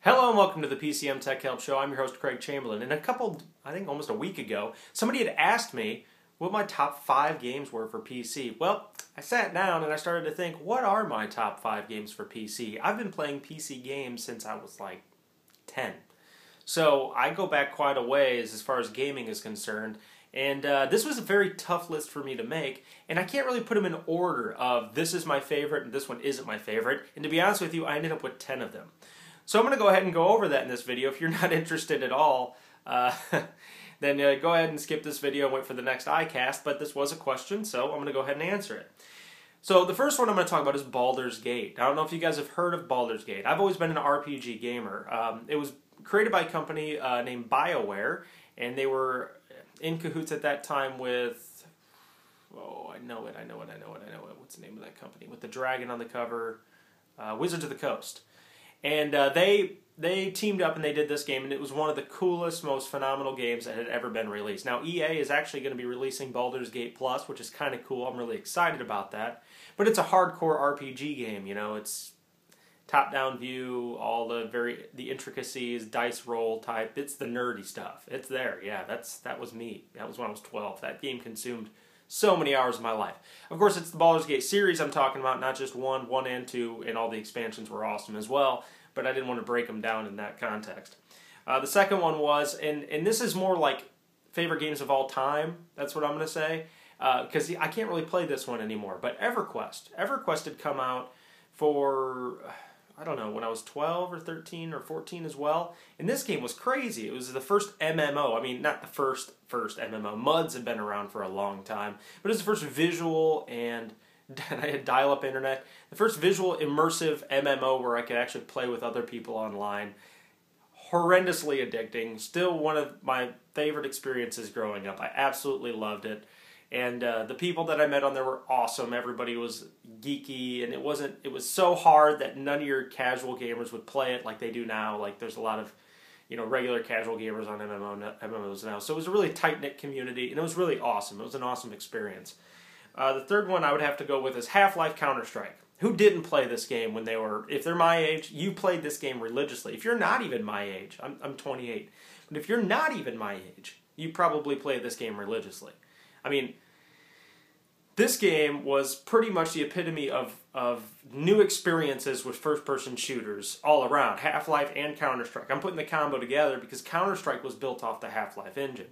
Hello and welcome to the PCM Tech Help Show. I'm your host, Craig Chamberlain. And I think almost a week ago, somebody had asked me what my top 5 games were for PC. Well, I sat down and I started to think, what are my top 5 games for PC? I've been playing PC games since I was like 10. So I go back quite a ways as far as gaming is concerned. And this was a very tough list for me to make, and I can't really put them in order of this is my favorite and this one isn't my favorite. And to be honest with you, I ended up with 10 of them. So I'm going to go ahead and go over that in this video. If you're not interested at all, then go ahead and skip this video and wait for the next iCast, but this was a question, so I'm going to go ahead and answer it. So the first one I'm going to talk about is Baldurs Gate. I don't know if you guys have heard of Baldurs Gate. I've always been an RPG gamer. It was created by a company named BioWare, and they were in cahoots at that time with, I know it. What's the name of that company? With the dragon on the cover, Wizards of the Coast. And they teamed up and they did this game, and it was one of the coolest, most phenomenal games that had ever been released. Now, EA is actually going to be releasing Baldurs Gate Plus, which is kind of cool. I'm really excited about that. But it's a hardcore RPG game, you know. It's top-down view, all the intricacies, dice roll type. It's the nerdy stuff. It's there. Yeah, that was me. That was when I was 12. That game consumed so many hours of my life. Of course, it's the Baldurs Gate series I'm talking about, not just 1 and 2, and all the expansions were awesome as well, but I didn't want to break them down in that context. The second one was, and this is more like favorite games of all time, that's what I'm going to say, because I can't really play this one anymore, but EverQuest. EverQuest had come out for, I don't know, when I was 12 or 13 or 14 as well. And this game was crazy. It was the first MMO. I mean, not the first MMO. MUDs had been around for a long time. But it was the first visual, and I had dial-up internet. The first visual immersive MMO where I could actually play with other people online. Horrendously addicting. Still one of my favorite experiences growing up. I absolutely loved it. And the people that I met on there were awesome. Everybody was geeky, and it was so hard that none of your casual gamers would play it like they do now. Like, there's a lot of, regular casual gamers on MMOs now. So it was a really tight-knit community, and it was really awesome. It was an awesome experience. The third one I would have to go with is Half-Life CounterStrike. Who didn't play this game when if they're my age, you played this game religiously. If you're not even my age, I'm 28, but if you're not even my age, you probably played this game religiously. I mean, this game was pretty much the epitome of new experiences with first-person shooters all around, Half-Life and Counter-Strike. I'm putting the combo together because Counter-Strike was built off the Half-Life engine.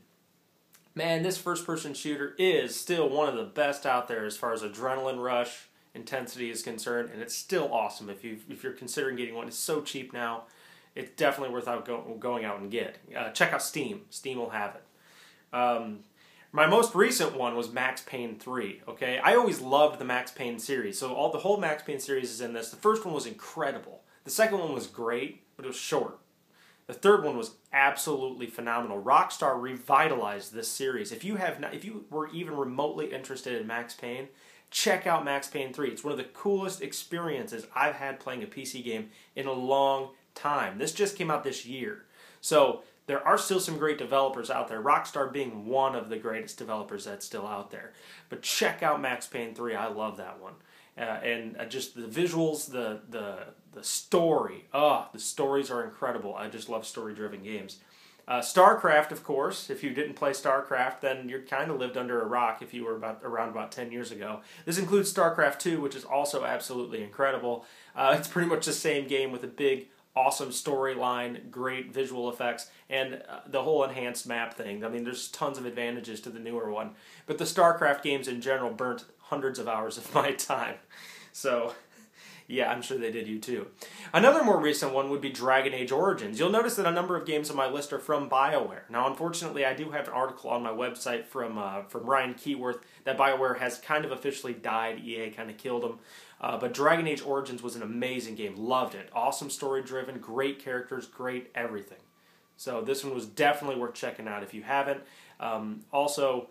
Man, this first-person shooter is still one of the best out there as far as adrenaline rush intensity is concerned, and it's still awesome if you're considering getting one. It's so cheap now. It's definitely worth going out and get. Check out Steam. Steam will have it. My most recent one was Max Payne 3, okay? I always loved the Max Payne series, so the whole Max Payne series is in this. The first one was incredible. The second one was great, but it was short. The third one was absolutely phenomenal. Rockstar revitalized this series. If you were even remotely interested in Max Payne, check out Max Payne 3. It's one of the coolest experiences I've had playing a PC game in a long time. This just came out this year. So there are still some great developers out there, Rockstar being one of the greatest developers that's still out there. But check out Max Payne 3. I love that one. And just the visuals, the story. The stories are incredible. I just love story-driven games. Starcraft, of course. If you didn't play Starcraft, then you kind of lived under a rock if you were around about 10 years ago. This includes Starcraft 2, which is also absolutely incredible. It's pretty much the same game with a big, awesome storyline, great visual effects, and the whole enhanced map thing. I mean, there's tons of advantages to the newer one. But the StarCraft games in general burnt hundreds of hours of my time. So, yeah, I'm sure they did you too. Another more recent one would be Dragon Age Origins. You'll notice that a number of games on my list are from BioWare. Now, unfortunately, I do have an article on my website from Ryan Keyworth that BioWare has kind of officially died. EA kind of killed them. But Dragon Age Origins was an amazing game. Loved it. Awesome story-driven, great characters, great everything. So this one was definitely worth checking out if you haven't. Also,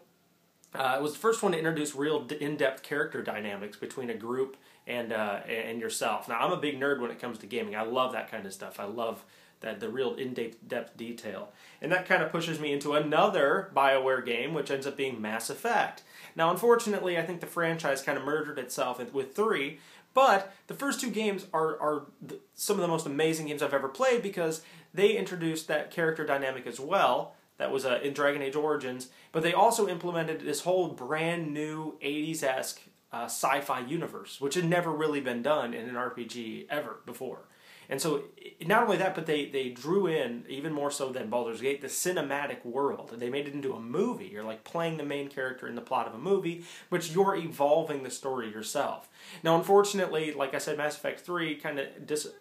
it was the first one to introduce real in-depth character dynamics between a group and yourself. Now, I'm a big nerd when it comes to gaming. I love that kind of stuff. I love the real in-depth detail. And that kind of pushes me into another BioWare game, which ends up being Mass Effect. Now, unfortunately, I think the franchise kind of murdered itself with 3, But the first two games are some of the most amazing games I've ever played because they introduced that character dynamic as well. That was in Dragon Age Origins, but they also implemented this whole brand new 80s-esque sci-fi universe, which had never really been done in an RPG ever before. And so, not only that, but they drew in, even more so than Baldur's Gate, the cinematic world. And they made it into a movie. You're like playing the main character in the plot of a movie, but you're evolving the story yourself. Now, unfortunately, like I said, Mass Effect 3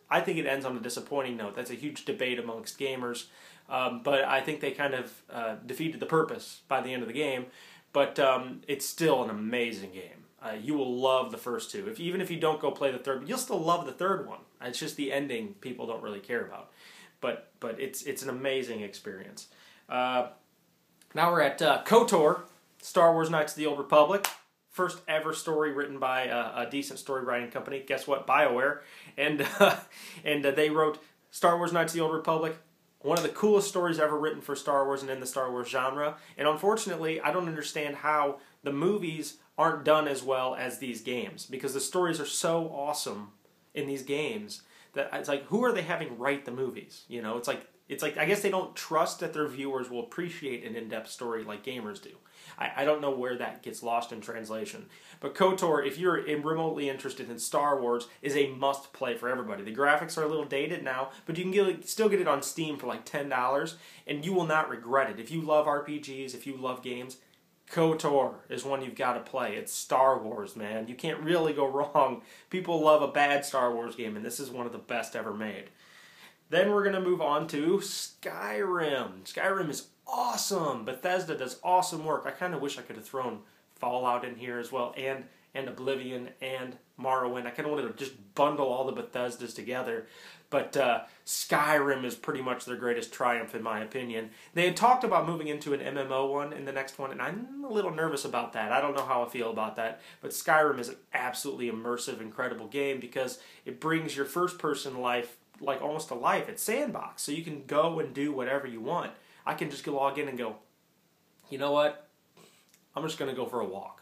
I think it ends on a disappointing note. That's a huge debate amongst gamers. But I think they kind of defeated the purpose by the end of the game. But it's still an amazing game. You will love the first two. Even if you don't go play the third, you'll still love the third one. It's just the ending people don't really care about. But it's an amazing experience. Now we're at KOTOR, Star Wars Knights of the Old Republic. First ever story written by a decent story writing company. Guess what? BioWare. And they wrote Star Wars Knights of the Old Republic. One of the coolest stories ever written for Star Wars and in the Star Wars genre. And unfortunately, I don't understand how the movies aren't done as well as these games. Because the stories are so awesome in these games that it's like, who are they having write the movies? You know, it's like I guess they don't trust that their viewers will appreciate an in-depth story like gamers do. I don't know where that gets lost in translation. But KOTOR, if you're remotely interested in Star Wars, is a must-play for everybody. The graphics are a little dated now, but you can still get it on Steam for like $10, and you will not regret it. If you love RPGs, if you love games, KOTOR is one you've got to play. It's Star Wars, man. You can't really go wrong. People love a bad Star Wars game, and this is one of the best ever made. Then we're going to move on to Skyrim. Skyrim is awesome. Bethesda does awesome work. I kind of wish I could have thrown Fallout in here as well, and Oblivion, and Morrowind. I kind of wanted to just bundle all the Bethesdas together. But Skyrim is pretty much their greatest triumph, in my opinion. They had talked about moving into an MMO one in the next one, and I'm a little nervous about that. I don't know how I feel about that. But Skyrim is an absolutely immersive, incredible game because it brings your first-person life like almost to life. It's sandbox, so you can go and do whatever you want. I can just log in and go, you know what? I'm just going to go for a walk.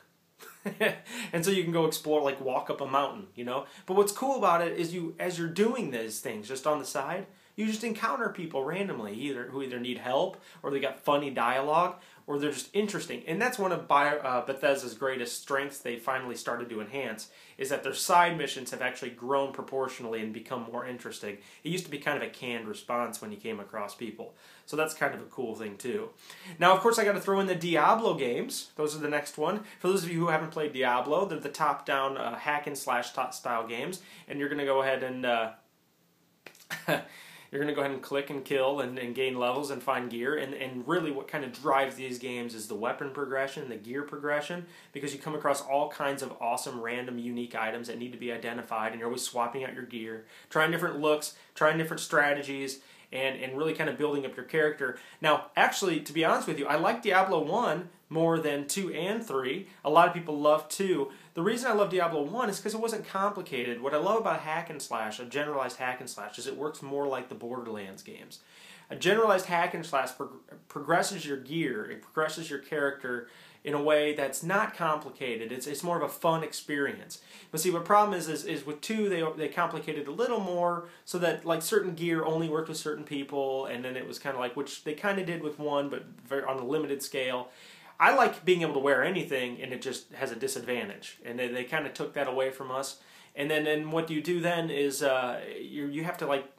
And so you can go explore, like walk up a mountain, you know? But what's cool about it is as you're doing these things just on the side, you just encounter people randomly, who either need help, or they got funny dialogue, or they're just interesting. And that's one of Bethesda's greatest strengths they finally started to enhance, is that their side missions have actually grown proportionally and become more interesting. It used to be kind of a canned response when you came across people. So that's kind of a cool thing too. Now, of course, I got to throw in the Diablo games. Those are the next one. For those of you who haven't played Diablo, they're the top-down hack and slash style games, and you're going to go ahead and you're going to go ahead and click and kill and gain levels and find gear. And really what kind of drives these games is the weapon progression, the gear progression, because you come across all kinds of awesome, random, unique items that need to be identified, and you're always swapping out your gear, trying different looks, trying different strategies, and really kind of building up your character. Now, actually, to be honest with you, I like Diablo 1 more than 2 and 3. A lot of people love 2. The reason I love Diablo 1 is because it wasn't complicated. What I love about hack and slash, a generalized hack and slash, is it works more like the Borderlands games. A generalized hack and slash progresses your gear, it progresses your character in a way that's not complicated. It's more of a fun experience. But see, what problem is with 2, they complicated a little more so that like certain gear only worked with certain people, and then it was kind of like, which they kind of did with 1, but very on a limited scale. I like being able to wear anything, and it just has a disadvantage. And they kind of took that away from us. And then what you do then is you have to like,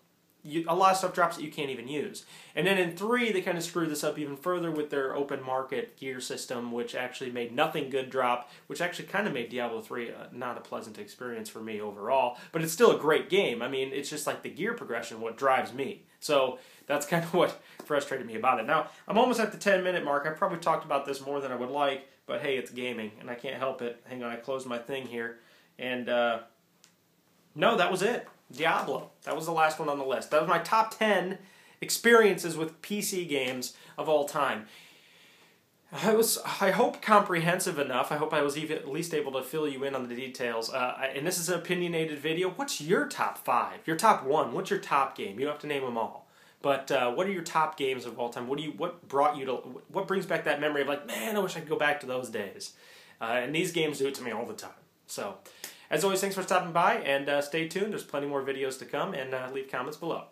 a lot of stuff drops that you can't even use. And then in 3, they kind of screwed this up even further with their open market gear system, which actually made nothing good drop, which actually kind of made Diablo 3 not a pleasant experience for me overall. But it's still a great game. I mean, it's just like the gear progression what drives me. So that's kind of what frustrated me about it. Now, I'm almost at the 10-minute mark. I probably talked about this more than I would like, but hey, it's gaming, and I can't help it. Hang on, I closed my thing here. And no, that was it. Diablo. That was the last one on the list. That was my top 10 experiences with PC games of all time. I hope, comprehensive enough. I hope I was even at least able to fill you in on the details. And this is an opinionated video. What's your top 5? Your top 1? What's your top game? You don't have to name them all. But what are your top games of all time? What brings back that memory of like, man, I wish I could go back to those days. And these games do it to me all the time. So As always, thanks for stopping by, and stay tuned. There's plenty more videos to come, and leave comments below.